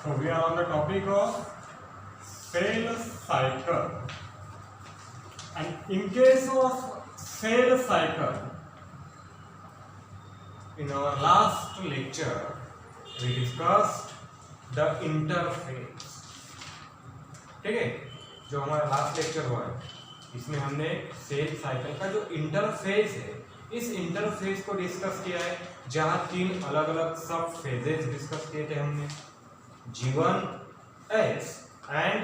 So we are on the topic of cell cycle, and in case of cell cycle, in our last lecture we discussed the interphase. ठीक है, जो हमारा last lecture हुआ है इसमें हमने cell cycle का जो इंटरफेज है इस इंटरफेज को डिस्कस किया है, जहां तीन अलग अलग सब फेजेस डिस्कस किए थे हमने, G1S and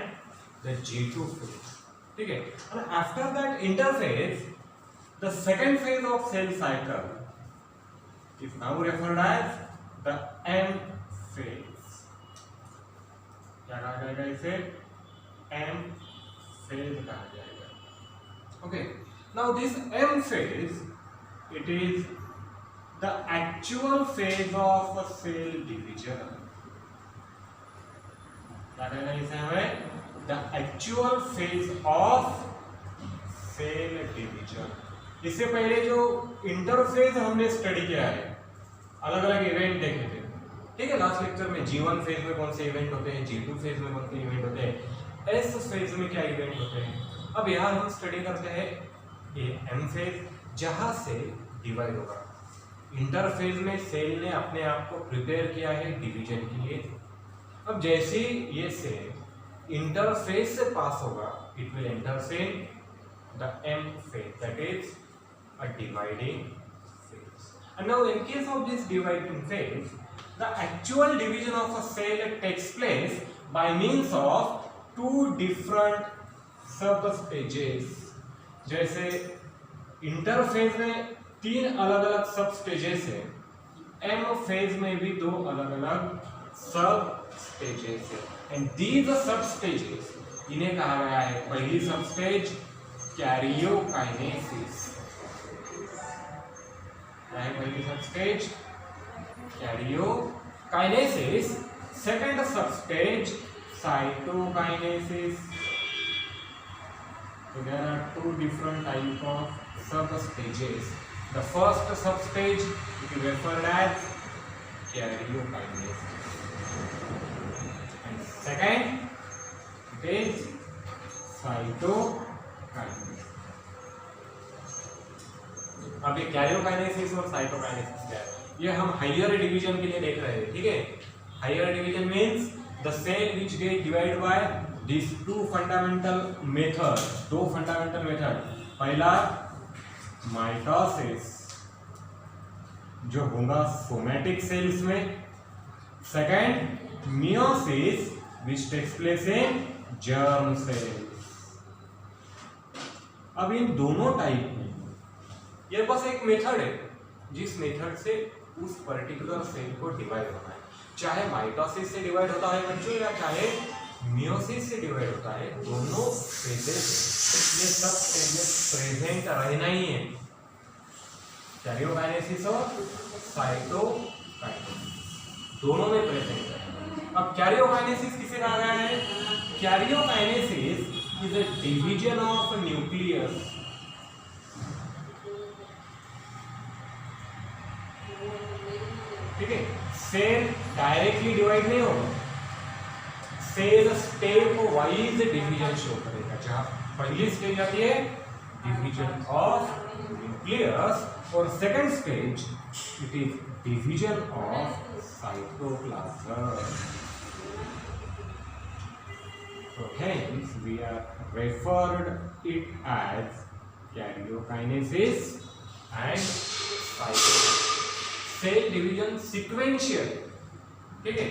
the G2 phase. ठीक है, and after that interphase the second phase of cell cycle is now referred as the M phase. क्या कहा जाएगा इसे? M phase कहा जाएगा. Okay, now this M phase, it is the actual phase of a cell division. क्या कहना है इसे हमें? The actual phase of cell division. इससे पहले जो इंटरफेज हमने स्टडी किया है, अलग अलग इवेंट देखे थे, ठीक है, लास्ट लेक्चर में G1 फेज में कौन से इवेंट होते हैं, G2 फेज में कौन से इवेंट होते हैं, S फेज में क्या इवेंट होते हैं. अब यहाँ हम स्टडी करते हैं ये M फेज, जहां से डिवाइड होगा. इंटरफेज में सेल ने अपने आप को प्रिपेयर किया है डिवीजन के लिए. अब जैसे ये सेल इंटरफेज से पास होगा, it will intercell the M phase, that is a dividing phase. And now in case of this dividing phase, the actual division of a cell takes place by means of two different substages. जैसे interphase में तीन अलग अलग सब stages है, M phase में भी दो अलग अलग सब स्टेजेस है, एंड दीज सब स्टेजेस इन्हें कहा गया है. पहली सब स्टेज कैरियोकाइनेसिस. क्या है पहली सब स्टेज? कैरियोकाइनेसिस. सेकंड सब stage cytokinesis. So there are two different types of substages. The first substage it is referred as karyokinesis, and second it is cytokinesis. अब ये कैरियोकाइनेसिस और साइटोकाइनेसिस क्या है, ये हम हायर डिवीजन के लिए देख रहे हैं. ठीक है, higher division means the cell which get divide by these two fundamental methods. दो फंडामेंटल मेथड. पहला माइटोसिस जो होगा सोमैटिक सेल्स में, second meiosis which takes place in germ cells. अब इन दोनों टाइप में ये बस एक मेथड है जिस मेथड से उस पर्टिकुलर सेल को डिवाइड होना है, चाहे माइटोसिस से डिवाइड होता है बच्चों या चाहे मियोसिस से डिवाइड होता है. दोनों फेजेस ये सब फेजेस प्रेजेंट रहना ही है, कैरियोकाइनेसिस और साइटोकाइनेसिस दोनों में प्रेजेंट है. अब कैरियोकाइनेसिस किसे कहा गया है? Karyokinesis is a division of nucleus. ठीक है, सेल डायरेक्टली डिवाइड नहीं होगा, cell step wise division show करेगा. जहां पहली स्टेज आती है डिवीजन ऑफ न्यूक्लियस और second stage it is division of cytoplasm. So hence we are referred it as karyokinesis and cytokinesis. Cell division sequential. ठीक है,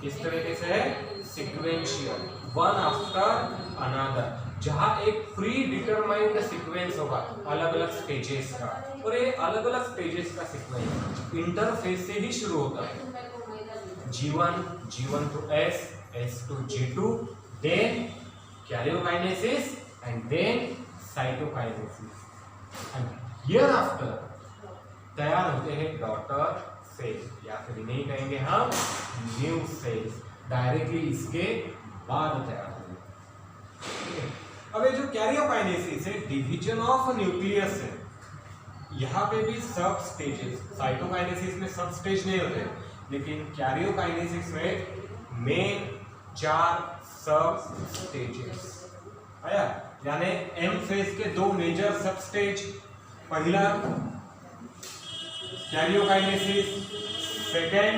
किस तरीके से है? सीक्वेंशियल, वन आफ्टर अनदर, जहां एक प्री डिटरमाइंड सीक्वेंस होगा अलग अलग स्टेजेस का, और ये अलग अलग स्टेजेस का सीक्वेंस इंटरफेज से ही शुरू होता है. G1 to S, S to G2, then karyokinesis and then cytokinesis, and hereafter तैयार होते हैं डॉटर सेल, या फिर नहीं कहेंगे हम न्यू सेल्स, डायरेक्टली इसके बाद तैयार होंगे. अब ये जो कैरियोकाइनेसिस है डिवीजन ऑफ न्यूक्लियस है, यहाँ पे भी सब स्टेजेस, साइटोकाइनेसिस में सब स्टेज नहीं होते, लेकिन कैरियोकाइनेसिस में मेन 4 सब स्टेजेस आया, यानी एम फेज के 2 मेजर सब स्टेज, पहला कैरियोकाइनेसिस, सेकेंड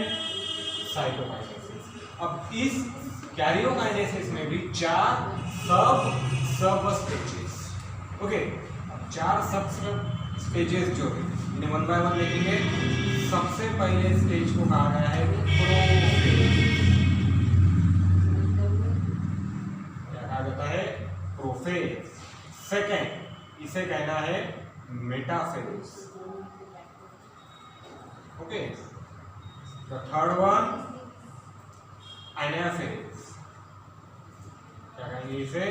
साइटोकाइनेसिस। अब इस कैरियोकाइनेसिस में भी 4 सब स्टेजेस, ओके। अब 4 सब स्टेजेस जो है इन्हें 1 बाय 1 देखेंगे। सबसे पहले स्टेज को कहा गया है प्रोफेज, क्या कहा जाता है? प्रोफेज। सेकेंड इसे कहना है metaphase, okay. The third one anaphase, क्या कहेंगे इसे?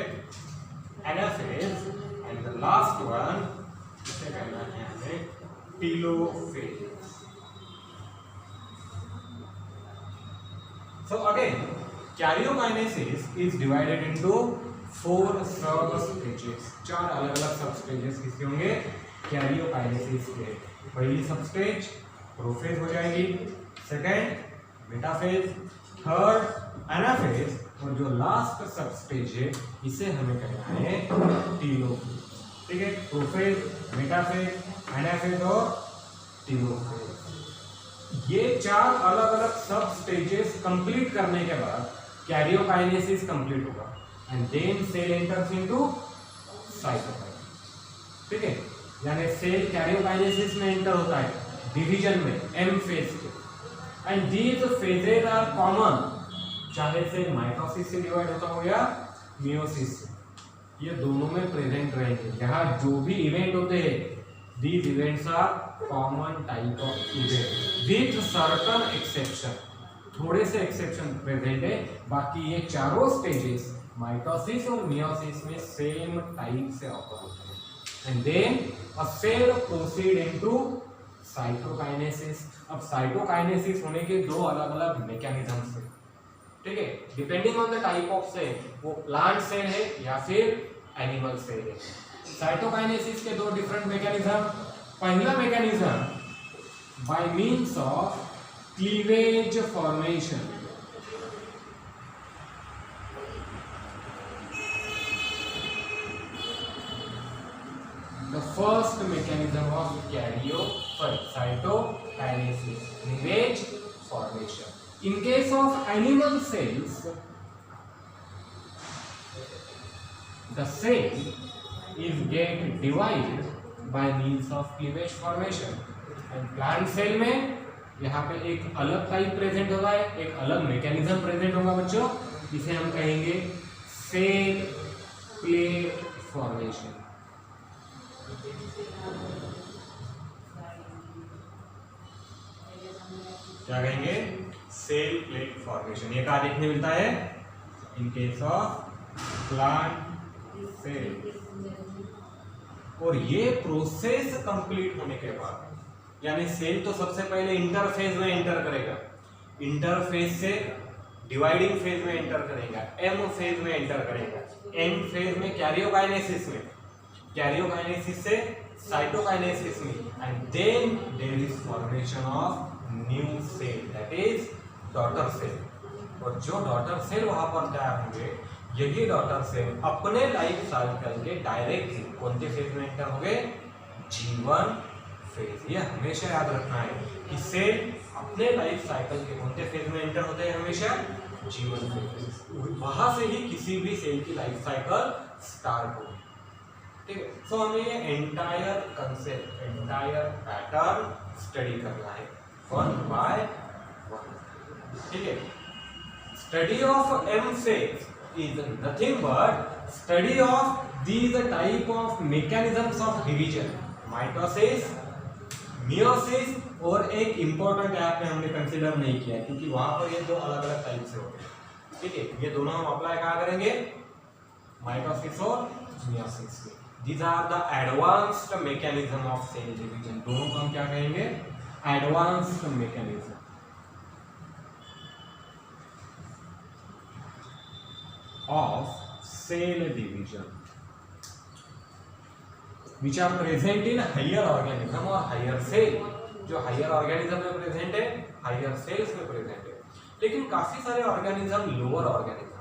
Anaphase. And the last one इसे कहना है हमें telophase. So again, karyokinesis is divided into 4 sub stages। 4 अलग अलग सब स्टेजेस किसके होंगे? कैरियोकाइनेसिस के। पहली सब स्टेज प्रोफेज हो जाएगी, सेकेंड मेटाफेज, थर्ड एनाफेज, और जो लास्ट सब स्टेज है इसे हमें कहना है टीलोफेज। ठीक है, प्रोफेज, मेटाफेज, एनाफेज और टीलोफेज। ये 4 अलग अलग सब स्टेजेस कंप्लीट करने के बाद कैरियोकाइनेसिस कंप्लीट होगा and then cell enters into cytokinesis. ठीक है, यानी सेल कैरियोकाइनेसिस में एंटर होता है डिवीजन में, एम फेज के। And these phases are common, चाहे से माइटोसिस से डिवाइड होता हो या मियोसिस से, ये दोनों में प्रेजेंट रहेंगे। यहाँ जो भी इवेंट होते हैं, these events are common type of event with certain exception, थोड़े से एक्सेप्शन प्रेजेंट है, बाकी ये चारों स्टेजेस माइटोसिस और मियोसिस में सेम टाइप से ऑकर होते हैं। And then a cell proceed into cytokinesis. अब साइटोकाइनेसिस होने के 2 अलग अलग मैकेनिज्म्स हैं, ठीक है, depending on the type of cell, वो प्लांट सेल है या फिर एनिमल सेल है। साइटोकाइनेसिस के 2 डिफरेंट मैकेनिज्म। पहला mechanism by means of cleavage formation. The first mechanism of cytokinesis, cleavage formation. In case of animal cells, the cell is get divided by means of cleavage formation. And plant cell में यहाँ पे एक अलग type present होगा है, एक अलग mechanism present होगा बच्चों, इसे हम कहेंगे सेल प्लेट फॉर्मेशन। क्या कहेंगे? Cell plate formation. ये कहाँ देखने मिलता है? In case of plant cell. और ये प्रोसेस कंप्लीट होने के बाद, यानी सेल तो सबसे पहले इंटरफेज में एंटर करेगा, इंटरफेज से डिवाइडिंग फेज में एंटर करेगा, एम फेज में एंटर करेगा, एम फेज में कैरियोकाइनेसिस में, कैरियोकाइनेसिस से साइटोकाइनेसिस में, and then there is formation of new cell, that is daughter cell. और जो डॉटर सेल वहां पर तैयार होंगे, यही डॉटर सेल अपने लाइफ साइकिल के डायरेक्टली कौन से फेज में एंटर होंगे? जीवन फेज। ये हमेशा याद रखना है कि सेल अपने लाइफ साइकिल के कौन से फेज में एंटर होते हैं? हमेशा जीवन फेज। वहां से ही किसी भी सेल की लाइफ साइकिल स्टार्ट होगी। ठीक है, सो हमें ये entire concept, entire pattern study करना है 1 by 1। ठीक है, study of M phase is nothing but study of these type of mechanisms of division, mitosis, meiosis, और एक important यहाँ पे हमने कंसिडर नहीं किया क्योंकि वहां पर ये 2 अलग अलग टाइप से होते हैं। ठीक है, ये दोनों हम अप्लाई कहाँ करेंगे? माइटोसिस और मियोसिस में। These are the advanced mechanism of cell division। दोनों को हम क्या कहेंगे? Advanced mechanism of cell division which are present in higher organism और higher cell। जो higher organism में present है, higher cells में present है। लेकिन काफी सारे ऑर्गेनिज्म लोअर ऑर्गेनिज्म,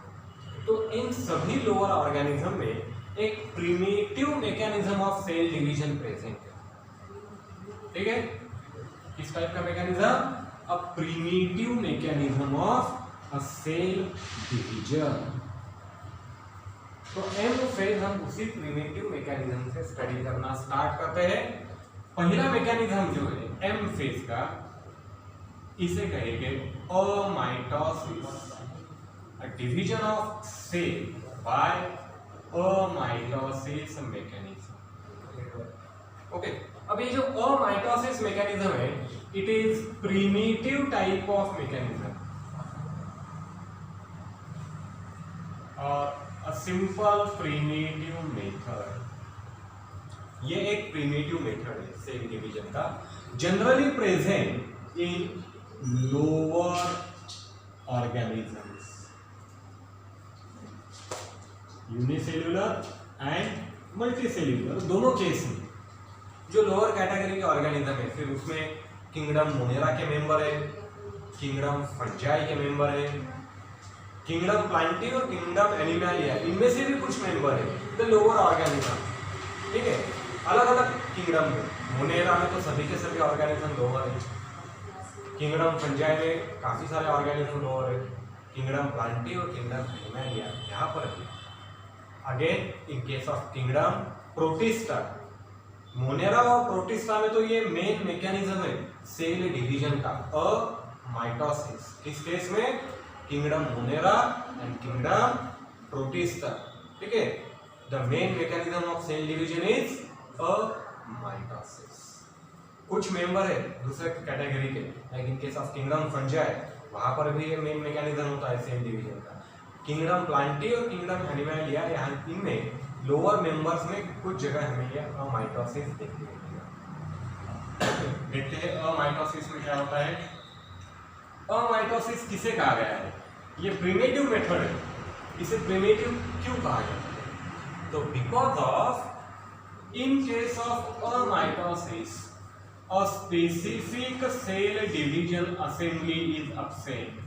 तो इन सभी लोअर ऑर्गेनिज्म में एक primitive mechanism of cell division present है। ठीक है, किस टाइप का mechanism? A primitive mechanism of a cell division. तो एम फेज हम उसी प्रिमिटिव मैकेनिज्म से स्टडी करना स्टार्ट करते हैं। पहला मैकेनिज्म जो है एम फेज का, इसे कहेंगे amitosis, a division of cell by amitosis mechanism. Okay, अब ये जो अमाइटोसिस मैकेनिज्म है, it is primitive type of mechanism और अ सिंपल प्रिमिटिव मेथड। ये एक प्रिमिटिव मेथड है सेल डिवीजन का, generally present in lower organisms, unicellular and multicellular, दोनों केस में। जो लोअर कैटेगरी के ऑर्गेनिज्म है, फिर उसमें किंगडम मोनेरा के मेंबर है, किंगडम फंजाई के मेंबर है, किंगडम प्लांटी और किंगडम एनिमलिया, इनमें से भी कुछ मेंबर है द लोअर ऑर्गेनिज्म। ठीक है, अलग अलग किंगडम में, मोनेरा में तो सभी के सभी ऑर्गेनिज्म लोअर है, किंगडम फंजाई में काफी सारे ऑर्गेनिज्म लोअर है, किंगडम प्लांटी और किंगडम एनिमलिया यहाँ पर है। Again in case of kingdom Protista, Monera और प्रोटिस्टा में तो ये मेन मैकेनिज्म है सेल डिवीजन का, अमाइटोसिस। किस केस में? Kingdom Monera and kingdom Protista. ठीक है, the main mechanism of cell division is amitosis. कुछ मेंबर है दूसरे कैटेगरी के, like in case of kingdom fungi, वहां पर भी ये मेन मैकेनिज्म होता है सेल डिवीजन का। किंगडम प्लांटी और किंगडम एनिमलिया, यहाँ इनमें लोअर मेंबर्स में कुछ जगह हमें ये अमाइटोसिस देखने को मिलेगा। देखते हैं अमाइटोसिस में क्या होता है। अमाइटोसिस किसे कहा गया है? ये प्रिमिटिव मेथड है, इसे प्रिमिटिव क्यों कहा जाता है? तो because of in case of amitosis a specific cell division assembly is absent.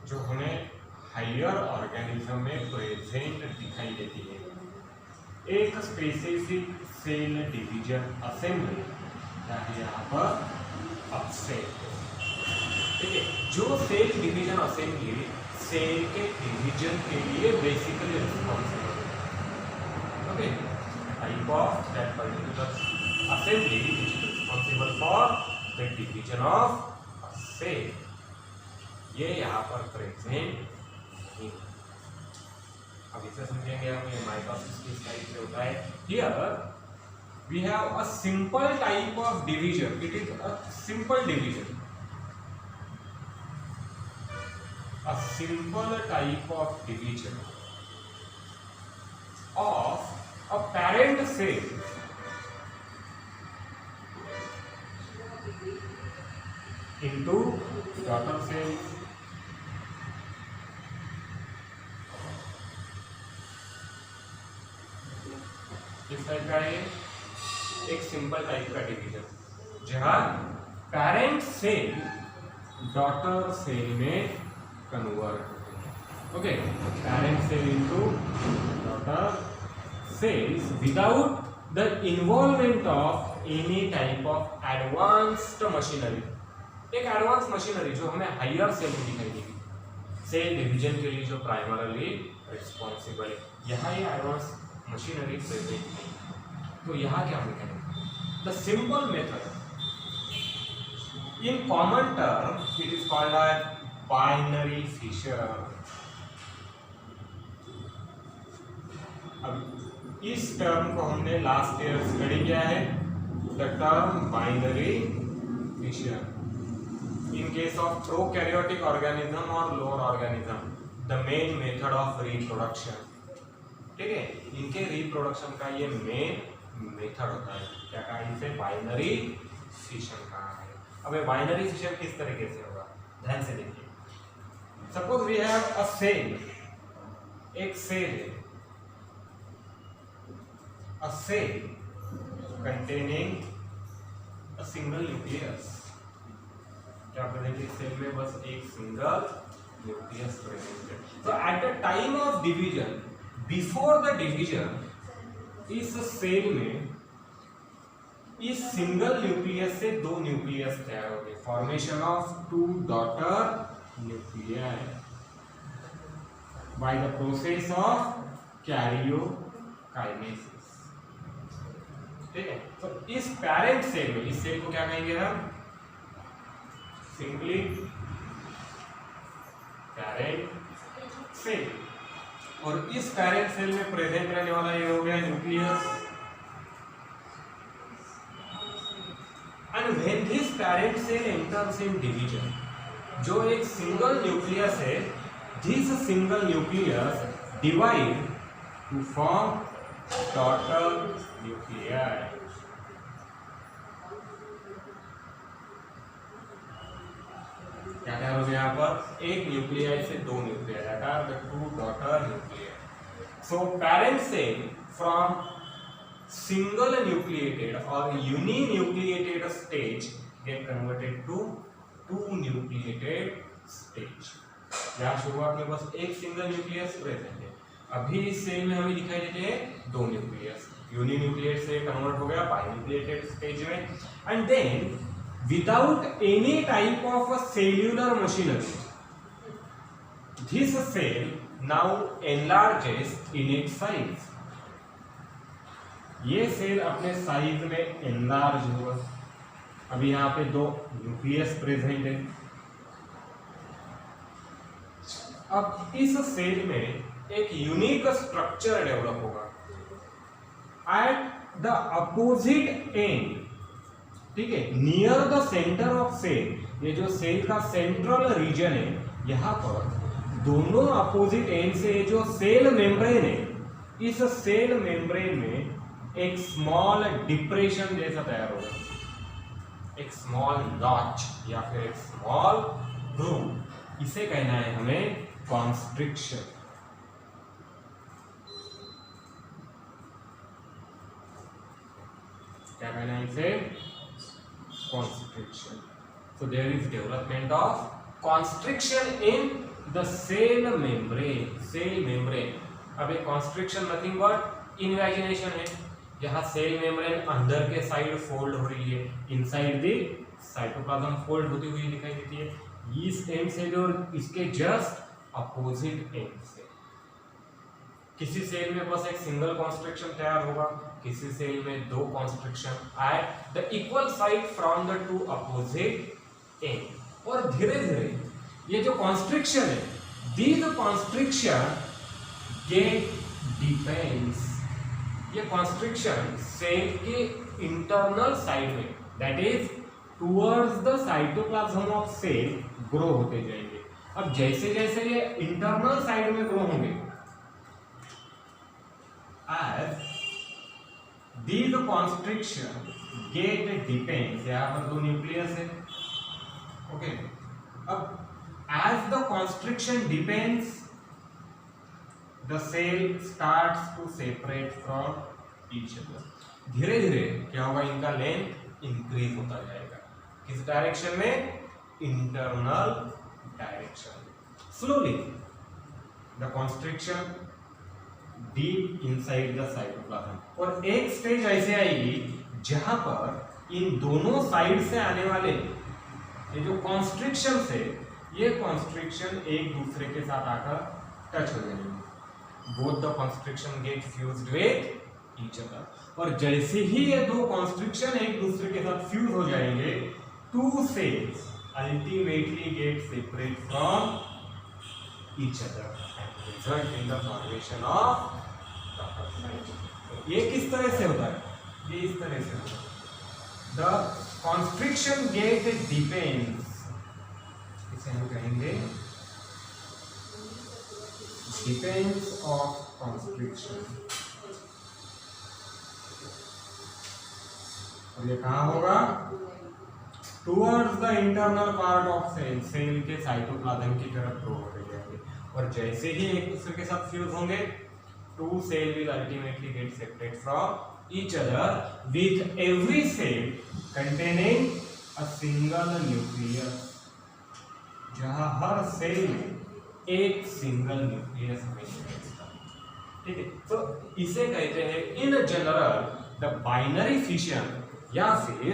जो हमें हायर ऑर्गेनिज्म में प्रेजेंट दिखाई देती है, एक स्पेसिफिक सेल डिवीजन असेंबली यहाँ पर absent। ठीक है, जो सेल डिवीजन असेंबली सेल के डिवीजन के लिए बेसिकली रिस्पॉन्सिबल है। Okay, type of that particular assembly which is responsible for the division of a cell, ये यहाँ पर प्रेजेंट नहीं। अब इसे समझेंगे हम, ये माइटोसिस किस टाइप से होता है। Here we have a simple type of division, it is a simple division, a simple type of division of a parent cell into daughter cells, किस टाइप का है? एक सिंपल टाइप का डिवीजन जहां पेरेंट सेल डॉटर सेल में convert. Okay, parent cell into daughter cells without the involvement of any type of advanced machinery. एक advance machinery जो हमें हायर सेल में दिखाई देगी, सेल डिवीजन के लिए जो प्राइमरली रिस्पॉन्सिबल है, यहाँ ये एडवांस मशीनरी प्रेजेंट नहीं। तो यहाँ क्या हम करेंगे? The simple method in common term it is called as binary fission. अब इस टर्म को हमने लास्ट ईयर स्टडी किया है, the term binary fission. In case of prokaryotic organism और lower organism, the main method of reproduction. ठीक है, इनके रिप्रोडक्शन का ये मेन मेथड होता है। क्या कहा इसे? बाइनरी फिशन कहा है। अब ये बाइनरी फिशन किस तरीके से होगा, ध्यान से देखिए। Suppose we have a cell, एक सेल है, a cell containing a single nucleus. क्या प्रेजेंट है सेल में? बस एक सिंगल न्यूक्लियस प्रेजेंट है. So at the time of division, before the division, इस सेल में इस सिंगल न्यूक्लियस से दो न्यूक्लियस तैयार हो गए. Formation of two daughter nuclei by the process of karyokinesis. ठीक है. तो इस पैरेंट सेल में, इस सेल को क्या कहेंगे हम? Simply parent cell. और इस पैरेंट सेल में प्रेजेंट रहने वाला ये हो गया nucleus. And when this parent cell enters in division, जो एक सिंगल न्यूक्लियस है, this single nucleus divide to form daughter nuclei. क्या तैयार हो गया यहाँ पर? एक न्यूक्लियाई से दो nuclei, that are the two daughter nuclei. So parent cell from single nucleated और uninucleated stage get converted to two nucleated stage. यहाँ शुरुआत में बस एक सिंगल न्यूक्लियस प्रेजेंट है. अभी इस सेल में हमें दिखाई देते हैं दो न्यूक्लियस. यूनिन्यूक्लिएट से कन्वर्ट हो गया बाइन्यूक्लिएटेड स्टेज में. And then without any type of a cellular machinery, this cell now enlarges in its size. ये सेल अपने साइज में एनलार्ज हुआ. अभी यहाँ पे दो न्यूक्लियस प्रेजेंट है. अब इस सेल में एक यूनिक स्ट्रक्चर डेवलप होगा एट द अपोजिट एंड. ठीक है, near the centre of cell. ये जो सेल का सेंट्रल रीजन है, यहाँ पर दोनों अपोजिट एंड से जो सेल मेम्ब्रेन है, इस सेल मेम्ब्रेन में एक स्मॉल डिप्रेशन जैसा तैयार होगा. एक स्मॉल नॉच या फिर एक स्मॉल ग्रूव. इसे कहना है हमें कॉन्स्ट्रिक्शन. क्या कहना है इसे? Constriction. So there is development of constriction in the cell membrane. Cell membrane. अब एक constriction nothing but invagination है, जहाँ सेल मेम्ब्रेन अंदर के साइड फोल्ड हो रही है, इनसाइड द साइटोप्लाज्म फोल्ड होती हुई दिखाई देती है. इस एंड से और इसके जस्ट अपोजिट एंड से. किसी सेल में बस एक सिंगल कॉन्स्ट्रिक्शन तैयार होगा, किसी सेल में दो constriction at the equal side from the two opposite end. और धीरे धीरे ये जो कॉन्स्ट्रिक्शन है, दीज कॉन्स्ट्रिक्शन गेट डिपेंड्स. ये कॉन्स्ट्रिक्शन सेल के इंटरनल साइड में, that is towards the cytoplasm of cell, grow होते जाएंगे. अब जैसे जैसे ये इंटरनल साइड में ग्रो होंगे, as these constriction get depends. यहाँ पर दो न्यूक्लियस है. ओके. अब as the constriction depends, the cell starts to separate from each other. धीरे धीरे क्या होगा? इनका लेंथ इंक्रीज होता जाएगा. किस डायरेक्शन में? Internal direction. Slowly the constriction deep inside the cytoplasm. और एक स्टेज ऐसे आएगी जहां पर इन दोनों साइड से आने वाले ये जो कॉन्स्ट्रिक्शन है, ये कॉन्स्ट्रिक्शन एक दूसरे के साथ आकर टच हो जाएंगे. Both the constriction get fused with each other. और जैसे ही ये दो कॉन्स्ट्रिक्शन एक दूसरे के साथ फ्यूज हो जाएंगे, two cells ultimately get separate from each other. Result in the formation of daughter cells. ये किस तरह से होता है? ये इस तरह से होता है. The constriction gate depends. इसे हम कहेंगे depends of constriction. और ये कहाँ होगा? Towards the internal part of cell. Cell के साइटोप्लाज्म की तरफ ग्रो होते जाएंगे. और जैसे ही एक दूसरे के साथ फ्यूज होंगे, two cell will ultimately get separate from each other with every cell containing a single nucleus, जहां हर सेल में एक सिंगल न्यूक्लियस हमेशा मिलता है। ठीक है, तो इसे कहते हैं in general the binary fission या फिर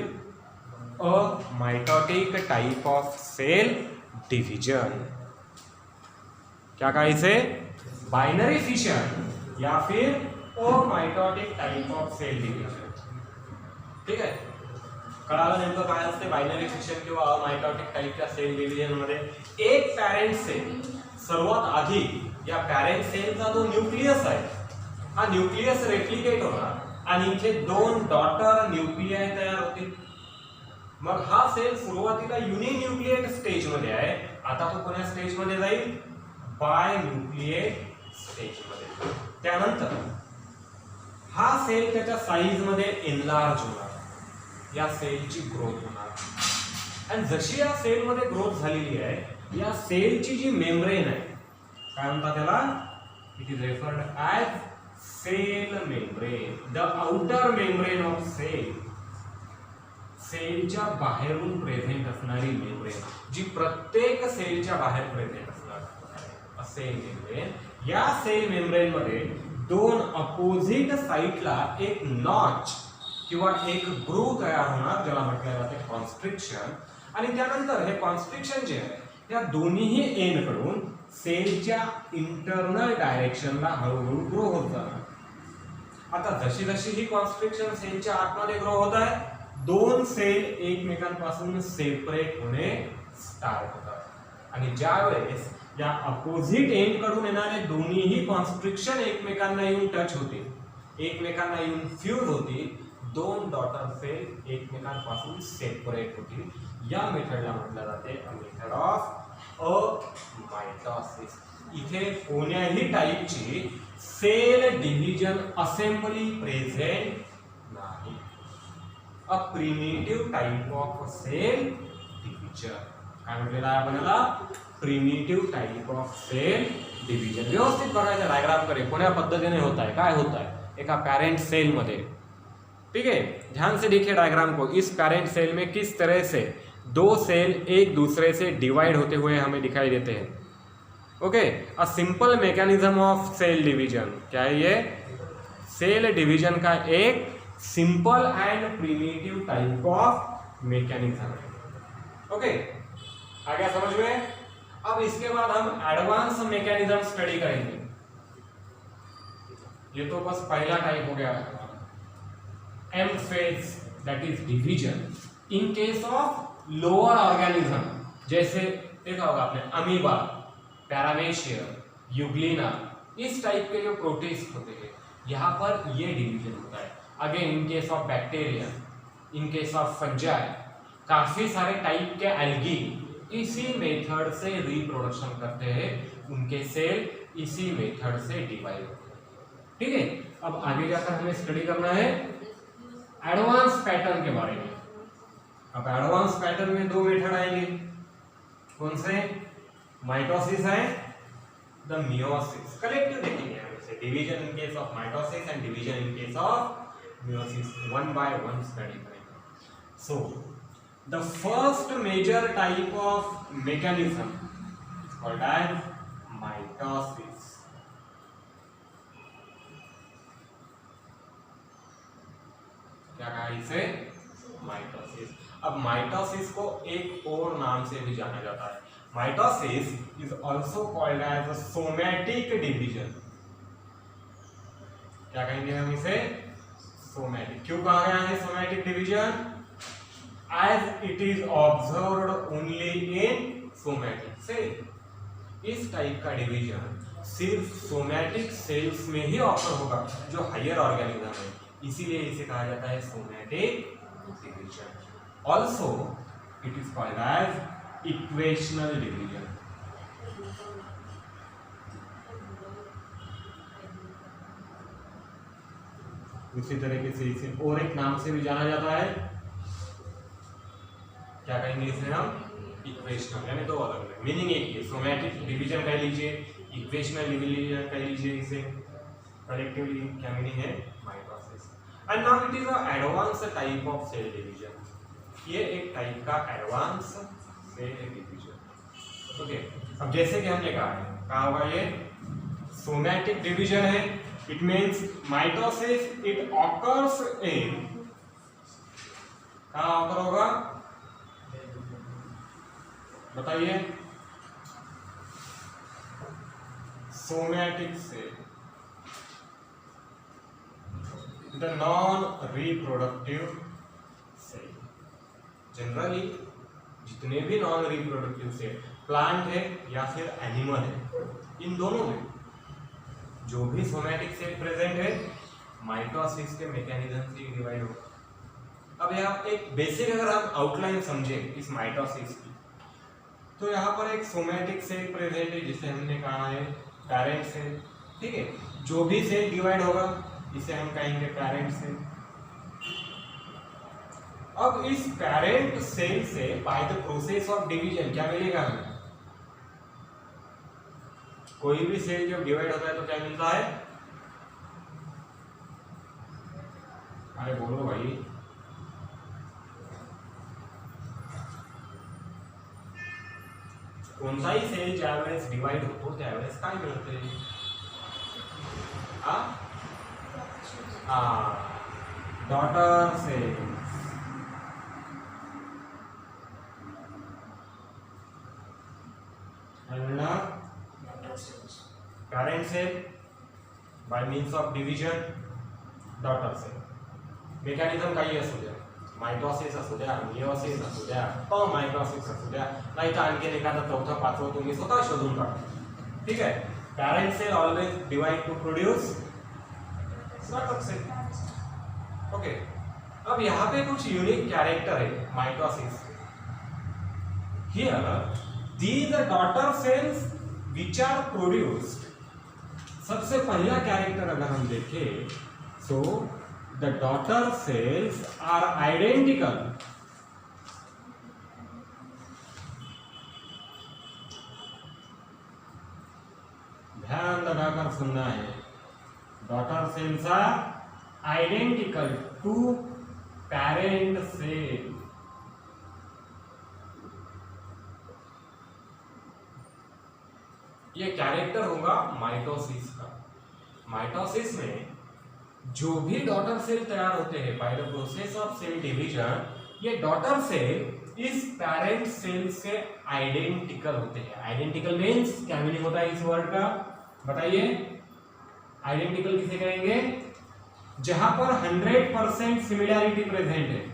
a mitotic type of cell division. क्या कहा इसे? बाइनरी फिशन या फिर a mitotic type of cell division. ठीक आहे, कळालं नेमकं काय असते बायनरी फिशन किंवा अमायटोटिक टाईपच्या सेल डिव्हिजन मध्ये? एक पॅरेंट सेल सर्वात आधी या पॅरेंट सेलचा जो न्यूक्लियस आहे हा न्यूक्लियस रेप्लिकेट होणार आणि इथे दोन डॉटर न्यूक्लियाय तयार होतील। मग हा सेल सुरुवातीला युनिन्यूक्लिएट स्टेज मध्ये आहे, आता तो कोणत्या स्टेज मध्ये जाईल? बाय न्यूक्लिएट स्टेज मध्ये। त्यानंतर हा सेल त्याच्या साइज मध्ये एनलार्ज होणार, या सेलची ग्रोथ होणार आणि जशी या सेल मध्ये ग्रोथ झालेली आहे या सेलची जी मेम्ब्रेन आहे काय म्हणतात त्याला? It is referred as cell membrane, the outer membrane of cell. सेलच्या बाहेरून प्रेझेंट असणारी मेम्ब्रेन जी प्रत्येक सेलच्या बाहेर प्रेझेंट असणार सेल मेम्ब्रेन। या सेल मेम्ब्रेन मध्ये दोन अपोजिट साइडला एक नॉच किंवा एक ग्रूव तयार होणार ज्याला म्हटलं जाते कॉन्स्ट्रिक्शन आणि त्यानंतर हे कॉन्स्ट्रिक्शन जे आहे या दोन्ही एंड कडून सेलच्या इंटरनल डायरेक्शनला हळूहळू ग्रो होत जाणार। आता जशी जशी ही कॉन्स्ट्रिक्शन सेलच्या आतमध्ये ग्रो होत आहे दोन सेल एकमेकांपासून सेपरेट होणे स्टार्ट होतात आणि ज्या वेळेस या अपोजिट एंड कडून येणारे दोन्हीही कॉन्स्ट्रिक्शन एकमेकांना येऊन टच होते, एकमेकांना येऊन फ्यूज होतील, दोन डॉटर सेल एकमेकांपासून सेपरेट होतील। या मेथडला म्हटलं जाते अ मेथड ऑफ मायटोसिस। इथे कोण्याही टाइपची सेल डिव्हिजन असेंबली प्रेझेंट नाही, a primitive type of cell division. काय म्हटलेलं आहे आपण याला? Primitive type of cell division. व्यवस्थित बघायचं डायग्राम कडे कोण्या पद्धतीने होत आहे, काय होत आहे एका पॅरेंट सेल मध्ये। ठीक है, ध्यान से देखिए डायग्राम को। इस पैरेंट सेल में किस तरह से दो सेल एक दूसरे से डिवाइड होते हुए हमें दिखाई देते हैं। Okay, a simple mechanism of cell division. क्या है ये? सेल डिवीजन का एक simple and primitive type of mechanism है। ओके, आ गया समझ में? अब इसके बाद हम एडवांस मैकेनिज्म स्टडी करेंगे। ये तो बस पहला टाइप हो गया M phase, that is division in case of lower organism, जैसे देखा होगा आपने अमीबा, पैरामेशिया, यूग्लिना, इस टाइप के जो प्रोटिस्ट होते हैं यहाँ पर ये डिवीजन होता है। Again in case of bacteria, in case of fungi, काफी सारे टाइप के एल्गी इसी मेथड से रिप्रोडक्शन करते हैं, उनके सेल इसी मेथड से डिवाइड होते हैं। ठीक है, अब आगे जाकर हमें स्टडी करना है एडवांस पैटर्न के बारे में। अब एडवांस पैटर्न में दो मेथड आएंगे, कौन से? माइटोसिस है, द मियोसिस। कलेक्टिव देखेंगे हम इसे, division in case of mitosis and division in case of meiosis, one by one study करेंगे। So the first major type of mechanism is called as mitosis. क्या कहा इसे? माइटोसिस। अब mitosis को एक और नाम से भी जाना जाता है। Mitosis is also called as somatic division. क्या कहेंगे हम इसे? सोमैटिक। क्यों कहा गया है somatic division? As it is observed only in somatic cell. इस टाइप का डिवीजन सिर्फ सोमैटिक सेल्स में ही ऑक्टर होगा जो हायर ऑर्गेनिज्म है, इसीलिए इसे कहा जाता है somatic division. Also it is called as equational division. उसी तरीके से इसे और एक नाम से भी जाना जाता है, क्या कहेंगे इसे हम? इक्वेशनल। यानी दो अलग अलग मीनिंग एक ही, सोमैटिक डिवीजन कह लीजिए, इक्वेशनल डिवीजन कह लीजिए। इसे कलेक्टिवली क्या मीनिंग है? Mitosis. And now it is a advance type of cell division. ये एक टाइप का एडवांस सेल डिवीजन। ओके, अब जैसे कि हमने कहा होगा ये सोमैटिक डिवीजन है। It means mitosis it occurs in, कहां ऑकर होगा बताइए? Somatic cell, the non reproductive cell. Generally जितने भी नॉन रिप्रोडक्टिव सेल प्लांट है या फिर एनिमल है, इन दोनों में जो भी सोमैटिक सेल प्रेजेंट है माइटोसिस के मैकेनिज्म से डिवाइड होगा। अब यहाँ एक बेसिक अगर हम आउटलाइन समझे इस माइटोसिस की, तो यहाँ पर एक सोमैटिक सेल प्रेजेंट है जिसे हमने कहा है पेरेंट सेल। ठीक है, जो भी सेल डिवाइड होगा इसे हम कहेंगे पेरेंट सेल। अब इस पेरेंट सेल से by the process of division क्या मिलेगा हमें? कोई भी सेल जब डिवाइड होता है तो क्या मिलता है? अरे बोलो भाई, कोणताही सेल ज्यावेळेस डिवाइड होतो त्यावेळेस काय मिळते? Daughter cells. and parent cell by means of division daughter cell। Mechanism काही असू द्या, मायटोसिस असू द्या, मियोसिस असू द्या, मायटोसिस असू द्या, नाही तर आणखी एखादा चौथा पाचवा तुम्ही स्वतः शोधून काढा। ठीक है, parent cell always divide to produce daughter cell. Okay, अब यहाँ पे कुछ यूनिक कैरेक्टर है mitosis. Here these are daughter cells which are produced। सबसे पहला कैरेक्टर अगर हम देखें, so the daughter cells are identical। ध्यान लगाकर सुनना है, daughter cells are identical to parent cell। ये कैरेक्टर होगा माइटोसिस का। माइटोसिस में जो भी डॉटर सेल तैयार होते हैं by the process of cell division, ये डॉटर सेल इस पेरेंट सेल से आइडेंटिकल होते हैं। आइडेंटिकल मींस क्या मीनिंग होता है इस वर्ड का बताइए? आइडेंटिकल किसे कहेंगे? जहां पर 100% सिमिलैरिटी प्रेजेंट है।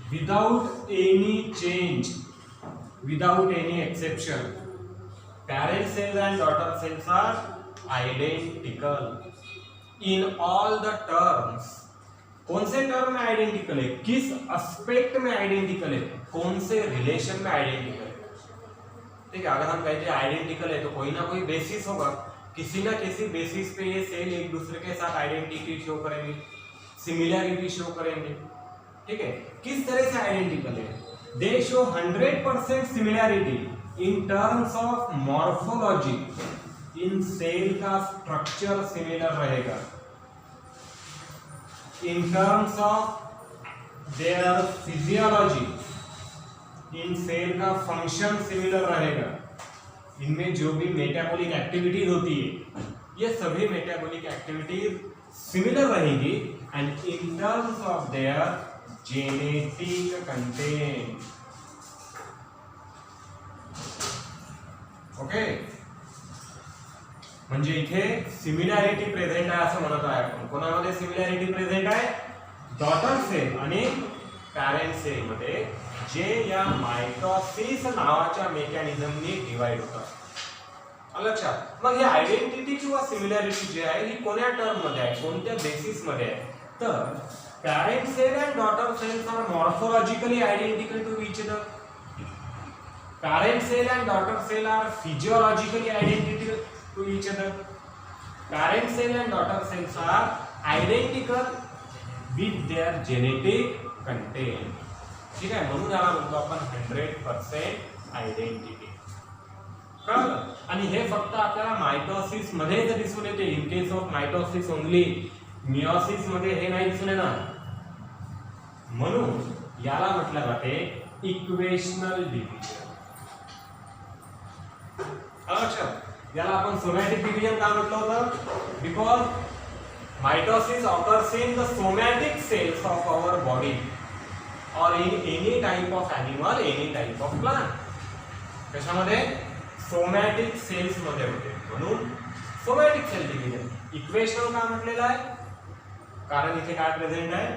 without any change, without any exception, parent cells and daughter cells are identical in all the terms। कौन से टर्म में आइडेंटिकल है? किस एस्पेक्ट में आइडेंटिकल है? कौन से रिलेशन में आइडेंटिकल है? ठीक है, अगर हम कहते हैं आइडेंटिकल है तो कोई ना कोई बेसिस होगा, किसी ना किसी बेसिस पे ये सेल एक दूसरे के साथ आइडेंटिटी शो करेंगे, सिमिलैरिटी शो करेंगे। ठीक है, किस तरह से आइडेंटिकल है? They show 100% similarity in terms of morphology. इन सेल का स्ट्रक्चर सिमिलर रहेगा, in terms of their physiology, इन सेल का फंक्शन सिमिलर रहेगा, इनमें जो भी मेटाबॉलिक एक्टिविटीज होती है ये सभी मेटाबॉलिक एक्टिविटीज सिमिलर रहेंगी, and in terms of there genetic content. Okay, म्हणजे इथे सिमिलॅरिटी प्रेझेंट आहे असं म्हणत आहे आपण। कोणामध्ये सिमिलॅरिटी प्रेझेंट आहे? डॉटर सेल आणि पॅरेंट सेल मध्ये, जे या मायटोसिस नावाच्या मेकॅनिझमनी डिवाइड होतात। लक्षात? मग ही आयडेंटिटी किंवा सिमिलॅरिटी जी आहे ही कोणत्या टर्म मध्ये आहे, कोणत्या बेसिस मध्ये आहे? तर parent cell and daughter cells are morphologically identical to each other। parent cell and daughter cell are physiologically identical to each other। parent cell and daughter cells are identical with their genetic content। ठीक है, म्हणून याला म्हणतो आपण 100% identity. कळलं? आणि हे फक्त आपल्याला मायटोसिस मध्येच दिसून येते. इन case of mitosis only. Meiosis मध्ये हे नाही दिसून येणार. म्हणून याला म्हटलं जाते इक्वेशनल डिव्हिजन. लक्षात, याला आपण सोमॅटिक डिव्हिजन का म्हटलं होतं? Because mitosis occurs in the somatic cells of our body or in any type of animal, any type of plant. कशामध्ये? सोमॅटिक सेल्स मध्ये होते, म्हणून सोमॅटिक सेल डिव्हिजन. इक्वेशनल का म्हटलेलं आहे? कारण इथे काय प्रेझेंट आहे?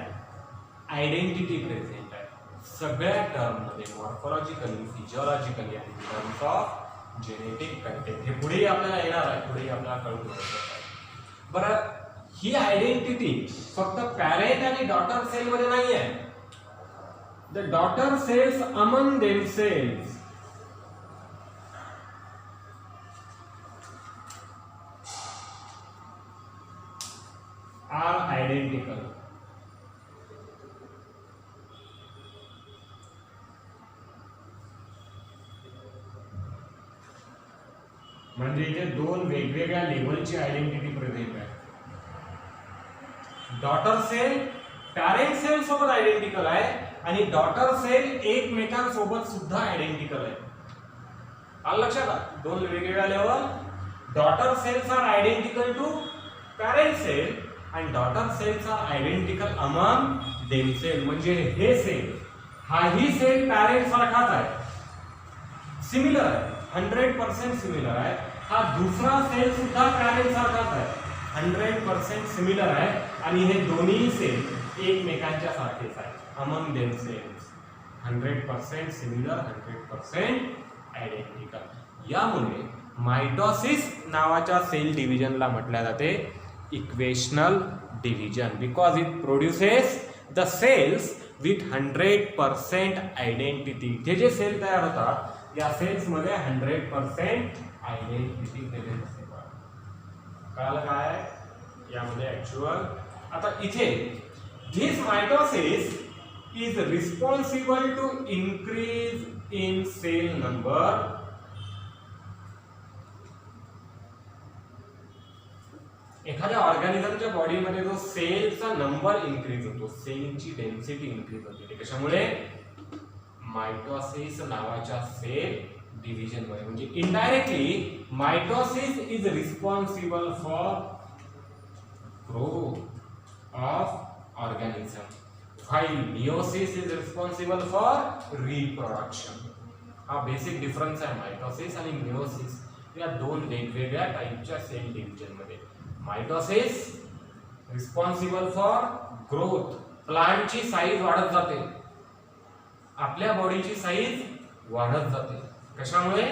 आयडेंटिटी प्रेझेंट आहे सगळ्या टर्म मध्ये, मॉर्फोलॉजिकली, फिजिओलॉजिकली आणि टर्म्स ऑफ जेनेटिक कंटेंट. हे पुढेही आपल्याला येणार आहे, पुढेही आपल्याला कळून येणार. बरं, ही आयडेंटिटी फक्त पॅरेंट आणि डॉटर सेल मध्ये नाही आहे. The daughter cells among themselves are identical. म्हणजे इथे दोन वेगवेगळ्या लेवलची आयडेंटिटी प्रेझेंट आहे. डॉटर सेल पॅरेंट सेल सोबत आयडेंटिकल आहे आणि डॉटर सेल एकमेकांसोबत सुद्धा आयडेंटिकल आहे. आलं लक्षात? दोन वेगवेगळ्या level. Daughter cells are identical to parent cell आणि daughter cells are identical among themselves. म्हणजे हे सेल, हाही सेल पॅरेंट सारखाच आहे, सिमिलर आहे, 100% सिमिलर आहे. हा दुसरा सेल सुद्धा पॅरेंट सारखाच आहे, 100% सिमिलर आहे. आणि हे दोन्ही सेल एकमेकांच्या सारखेच आहे, अमंग देमसेल्फ 100% सिमिलर, 100% आयडेंटिकल. यामुळे मायटोसिस नावाच्या सेल डिव्हिजनला म्हटले जाते equational division, because it produces the cells with 100% identity. हे जे सेल तयार होतात या सेल्स मध्ये 100% आयडेंटिटी प्रेझेंट असते. कळालं काय यामध्ये ऍक्च्युअल? आता इथे this mitosis is responsible to increase in cell number. एखाद्या ऑर्गॅनिझमच्या बॉडीमध्ये जो सेलचा नंबर इन्क्रीज होतो, सेलची डेन्सिटी इन्क्रीज होते. कशामुळे? मायटोसिस नावाच्या सेल डिव्हिजन मुळे. म्हणजे indirectly mitosis is responsible for growth of organism, while meiosis is responsible for reproduction. हा बेसिक डिफरन्स आहे मायटोसिस आणि मियोसिस या दोन वेगवेगळ्या टाइपच्या सेल डिव्हिजन मध्ये. मायटोसिस रिस्पॉन्सिबल फॉर ग्रोथ, प्लांटची साईज वाढत जाते, आपल्या बॉडीची साईज वाढत जाते. कशामुळे?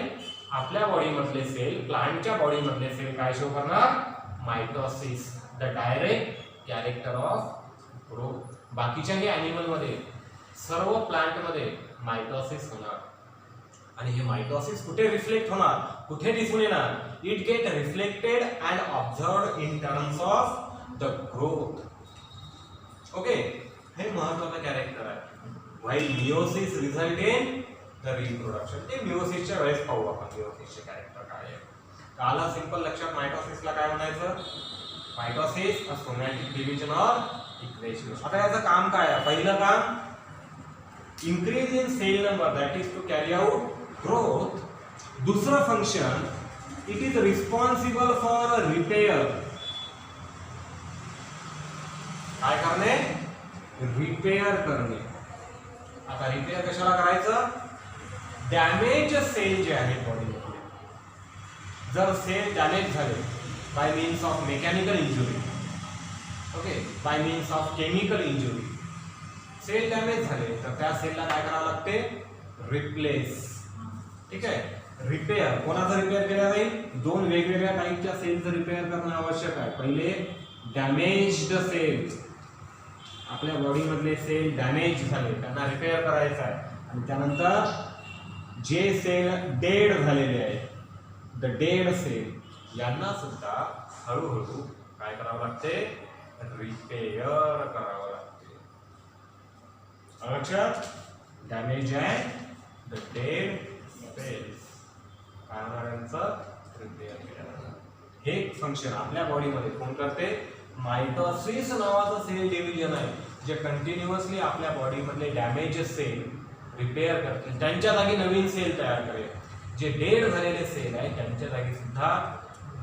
आपल्या बॉडी मधले सेल प्लांटच्या बॉडी मधले सेल काय शो करणार? Mitosis, the direct character of growth. बाकीच्याही ॲनिमल मध्ये, सर्व प्लांट मध्ये मायटोसिस होणार. आणि हे मायटोसिस कुठे रिफ्लेक्ट होणार, कुठे दिसून येणार? It get reflected and observed in terms of the growth. Okay, हे महत्त्वाचं कॅरेक्टर आहे. While meiosis result in the reproduction. ते मियोसिसच्या वेळेस पाहू आपण मियोसिसचे कॅरेक्टर काय आहे. काला सिंपल लक्षात, मायटोसिसला काय म्हणायचं? Mitosis a somatic division or equation. आता याचं काम काय आहे? पहिलं काम, increase in cell number, that is to carry out growth. दुसरं function, it is responsible for repair. काय करणे? रिपेअर करणे. आता रिपेअर कशाला करायचं? डॅमेज सेल जे आहेत बॉडीमध्ये, जर सेल डॅमेज झाले by means of mechanical injury, okay, by means of chemical injury, cell damage झाले तर त्या सेलला काय करावं लागते? रिप्लेस. ठीक आहे, रिपेअर. कोणाचं रिपेअर केलं जाईल? दोन वेगवेगळ्या टाईपच्या सेलचं रिपेअर करणं आवश्यक आहे. पहिले डॅमेज्ड सेल्स, आपल्या बॉडी मधले सेल डॅमेज झाले त्यांना रिपेअर करायचं आहे. आणि त्यानंतर जे सेल डेड झालेले आहेत, द डेड सेल, यांना सुद्धा हळूहळू काय करावं लागते? रिपेअर करावं लागते. लक्षात? Damage and the dead cells काय होणार यांचं रिपेअर केलं जाणार. हे फंक्शन आपल्या बॉडीमध्ये कोण करते? मायटोसिस नावाचं सेल डिव्हिजन आहे जे कंटिन्युअसली आपल्या बॉडीमधले डॅमेज सेल रिपेअर करते, त्यांच्या जागी नवीन सेल तयार करेल. जे डेड झालेले सेल आहे त्यांच्या जागी सुद्धा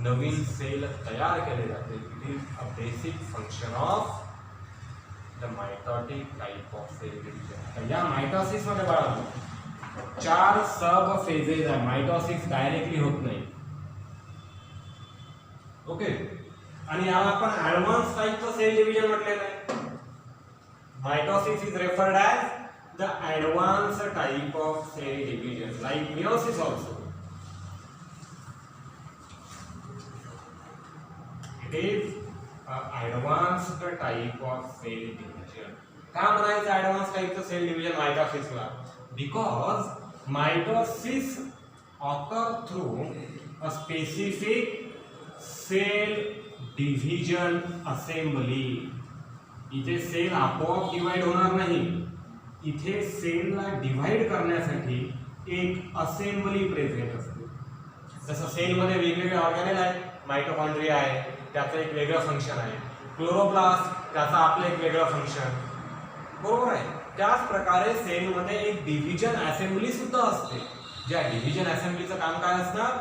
नवीन सेल तयार केले जाते. It is a basic function of the mitotic type of cell division. या मायटोसिस मध्ये बाळा 4 सब फेजेस आहे. मायटोसिस डायरेक्टली होत नाही. ओके, आणि याला आपण ऍडव्हान्स टाइपचं सेल डिव्हिजन म्हटलेलं आहे. Mitosis is referred as the advanced type of cell division like meiosis also. It is an advanced type of cell division. का म्हणायचं advanced type of cell division mitosis ला? Because mitosis occur through a specific cell division assembly. इथे cell आपोआप divide होणार नाही. इथे सेलला divide करण्यासाठी एक असेंबली प्रेझेंट असते. जसं सेलमध्ये वेगवेगळे ऑर्गॅनेल आहेत. मायटोकॉन्ड्रिया आहे, त्याचं एक वेगळं फंक्शन आहे. क्लोरोप्लास्ट, त्याचं आपलं एक वेगळं फंक्शन. बरोबर आहे. त्याच प्रकारे सेलमध्ये एक डिव्हिजन असेंबली सुद्धा असते. ज्या डिव्हिजन असेंबलीचं काम काय असणार?